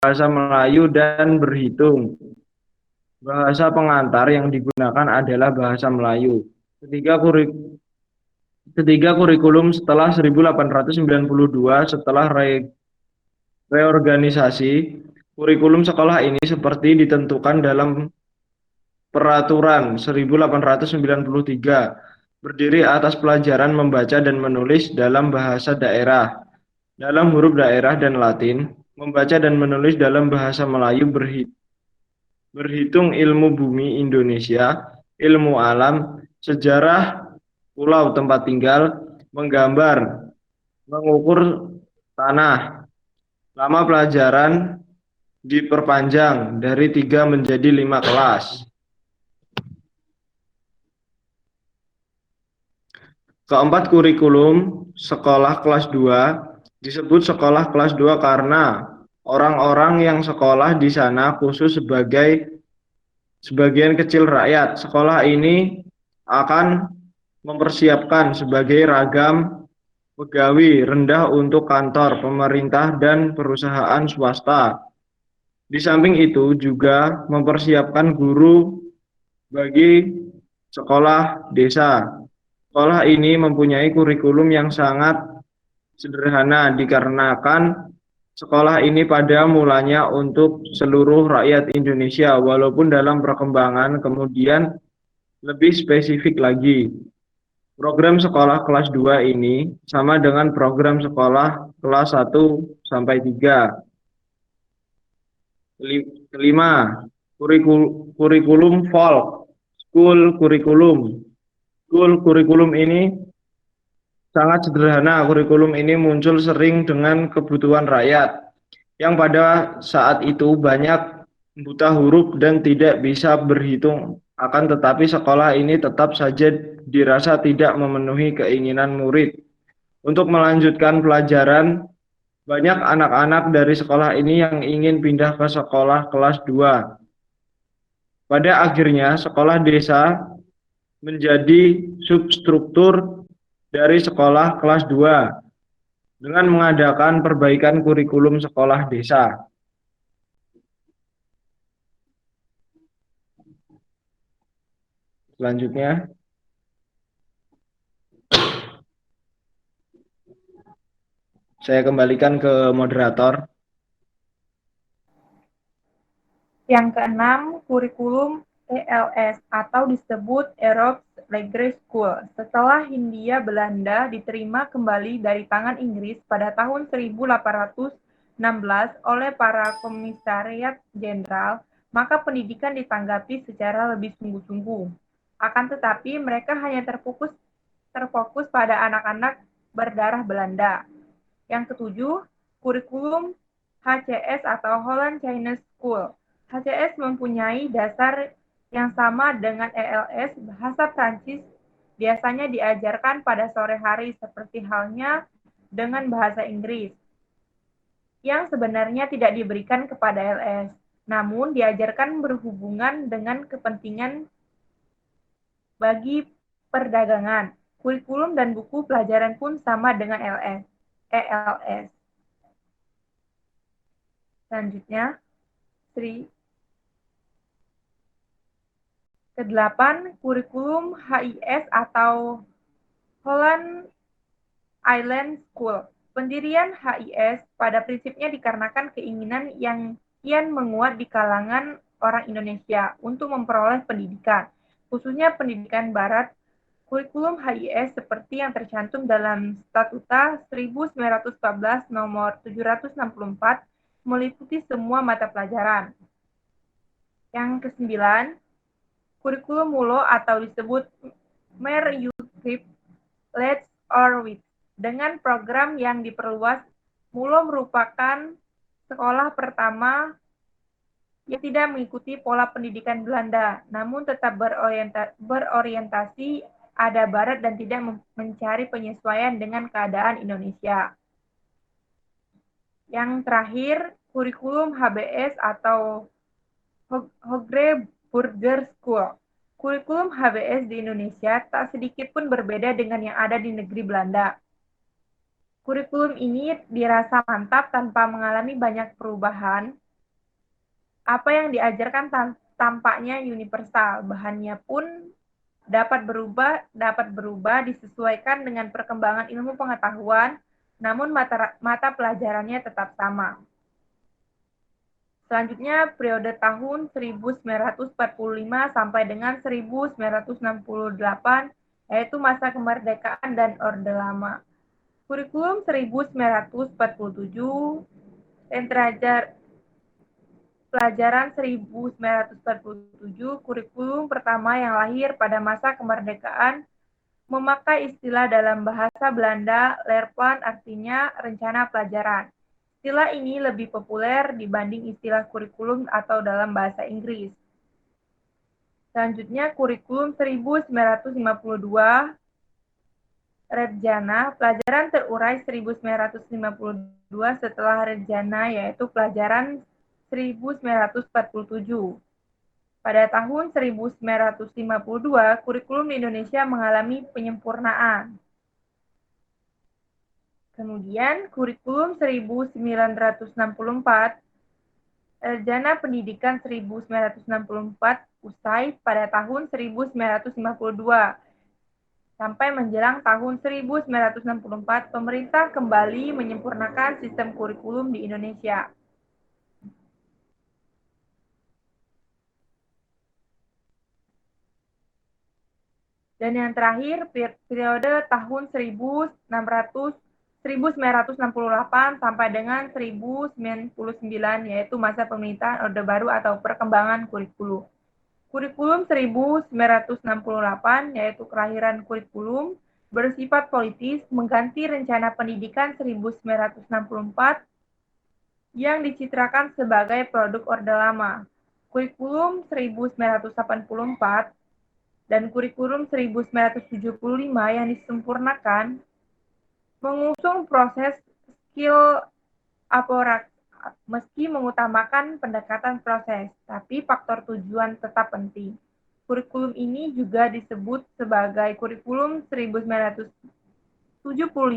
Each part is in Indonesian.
bahasa Melayu dan berhitung. Bahasa pengantar yang digunakan adalah bahasa Melayu. Ketiga, ketiga kurikulum setelah 1892 setelah reorganisasi, kurikulum sekolah ini seperti ditentukan dalam Peraturan 1893 berdiri atas pelajaran membaca dan menulis dalam bahasa daerah, dalam huruf daerah dan Latin, membaca dan menulis dalam bahasa Melayu, berhitung ilmu bumi Indonesia, ilmu alam, sejarah pulau tempat tinggal, menggambar, mengukur tanah. Lama pelajaran diperpanjang dari 3 menjadi 5 kelas. Keempat, kurikulum sekolah kelas 2 disebut sekolah kelas 2 karena orang-orang yang sekolah di sana khusus sebagai sebagian kecil rakyat. Sekolah ini akan mempersiapkan sebagai ragam pegawai rendah untuk kantor, pemerintah, dan perusahaan swasta. Di samping itu juga mempersiapkan guru bagi sekolah desa. Sekolah ini mempunyai kurikulum yang sangat sederhana dikarenakan sekolah ini pada mulanya untuk seluruh rakyat Indonesia, walaupun dalam perkembangan kemudian lebih spesifik lagi. Program sekolah kelas 2 ini sama dengan program sekolah kelas 1 sampai 3. Kelima, kurikulum folk, school kurikulum. School kurikulum ini sangat sederhana. Kurikulum ini muncul sering dengan kebutuhan rakyat yang pada saat itu banyak buta huruf dan tidak bisa berhitung. Akan tetapi sekolah ini tetap saja dirasa tidak memenuhi keinginan murid. Untuk melanjutkan pelajaran, banyak anak-anak dari sekolah ini yang ingin pindah ke sekolah kelas 2. Pada akhirnya, sekolah desa menjadi substruktur dari sekolah kelas 2 dengan mengadakan perbaikan kurikulum sekolah desa. Selanjutnya, saya kembalikan ke moderator. Yang keenam, kurikulum ELS atau disebut Europe Language School. Setelah Hindia Belanda diterima kembali dari tangan Inggris pada tahun 1816 oleh para komisariat jenderal, maka pendidikan ditanggapi secara lebih sungguh-sungguh. Akan tetapi mereka hanya terfokus pada anak-anak berdarah Belanda. Yang ketujuh, kurikulum HCS atau Holland Chinese School. HCS mempunyai dasar yang sama dengan ELS. Bahasa Prancis biasanya diajarkan pada sore hari seperti halnya dengan bahasa Inggris, yang sebenarnya tidak diberikan kepada LS, namun diajarkan berhubungan dengan kepentingan bagi perdagangan. Kurikulum dan buku pelajaran pun sama dengan ELS. Selanjutnya, Kedelapan, kurikulum HIS atau Holland Island School. Pendirian HIS pada prinsipnya dikarenakan keinginan yang kian menguat di kalangan orang Indonesia untuk memperoleh pendidikan, khususnya pendidikan barat. Kurikulum HIS seperti yang tercantum dalam Statuta 1914 nomor 764 meliputi semua mata pelajaran. Yang kesembilan, kurikulum MULO atau disebut Mer Yukrip Let's or With. Dengan program yang diperluas, MULO merupakan sekolah pertama yang tidak mengikuti pola pendidikan Belanda, namun tetap berorientasi ada barat dan tidak mencari penyesuaian dengan keadaan Indonesia. Yang terakhir, kurikulum HBS atau Hogre Burger School. Kurikulum HBS di Indonesia tak sedikit pun berbeda dengan yang ada di negeri Belanda. Kurikulum ini dirasa mantap tanpa mengalami banyak perubahan. Apa yang diajarkan tampaknya universal, bahannya pun dapat berubah disesuaikan dengan perkembangan ilmu pengetahuan, namun mata pelajarannya tetap sama. Selanjutnya, periode tahun 1945 sampai dengan 1968, yaitu masa kemerdekaan dan Orde Lama. Kurikulum 1947 dan pelajaran 1947, kurikulum pertama yang lahir pada masa kemerdekaan, memakai istilah dalam bahasa Belanda, Leerplan, artinya rencana pelajaran. Istilah ini lebih populer dibanding istilah kurikulum atau dalam bahasa Inggris. Selanjutnya, kurikulum 1952, Redjana, pelajaran terurai 1952 setelah Redjana, yaitu pelajaran 1947. Pada tahun 1952, kurikulum di Indonesia mengalami penyempurnaan. Kemudian, kurikulum 1964, Sarjana Pendidikan 1964 usai pada tahun 1952. Sampai menjelang tahun 1964, pemerintah kembali menyempurnakan sistem kurikulum di Indonesia. Dan yang terakhir, periode tahun 1968 sampai dengan 1999, yaitu masa pemerintahan Orde Baru atau perkembangan kurikulum. Kurikulum 1968, yaitu kelahiran kurikulum, bersifat politis, mengganti rencana pendidikan 1964 yang dicitrakan sebagai produk Orde Lama. Kurikulum 1984 dan kurikulum 1975 yang disempurnakan mengusung proses skill aparatus meski mengutamakan pendekatan proses, tapi faktor tujuan tetap penting. Kurikulum ini juga disebut sebagai kurikulum 1975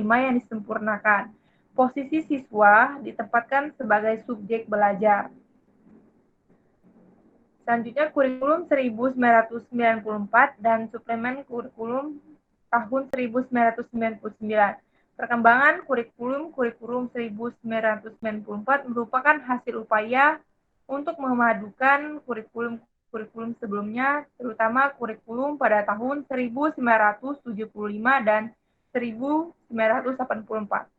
yang disempurnakan. Posisi siswa ditempatkan sebagai subjek belajar. Selanjutnya, kurikulum 1994 dan suplemen kurikulum tahun 1999. Perkembangan kurikulum 1994 merupakan hasil upaya untuk memadukan kurikulum sebelumnya, terutama kurikulum pada tahun 1975 dan 1984.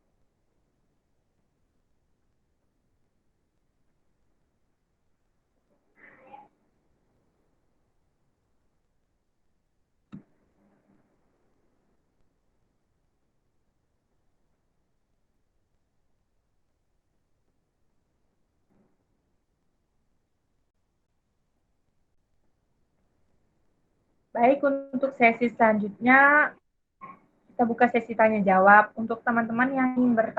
Baik, untuk sesi selanjutnya kita buka sesi tanya jawab. Untuk teman-teman yang ingin bertanya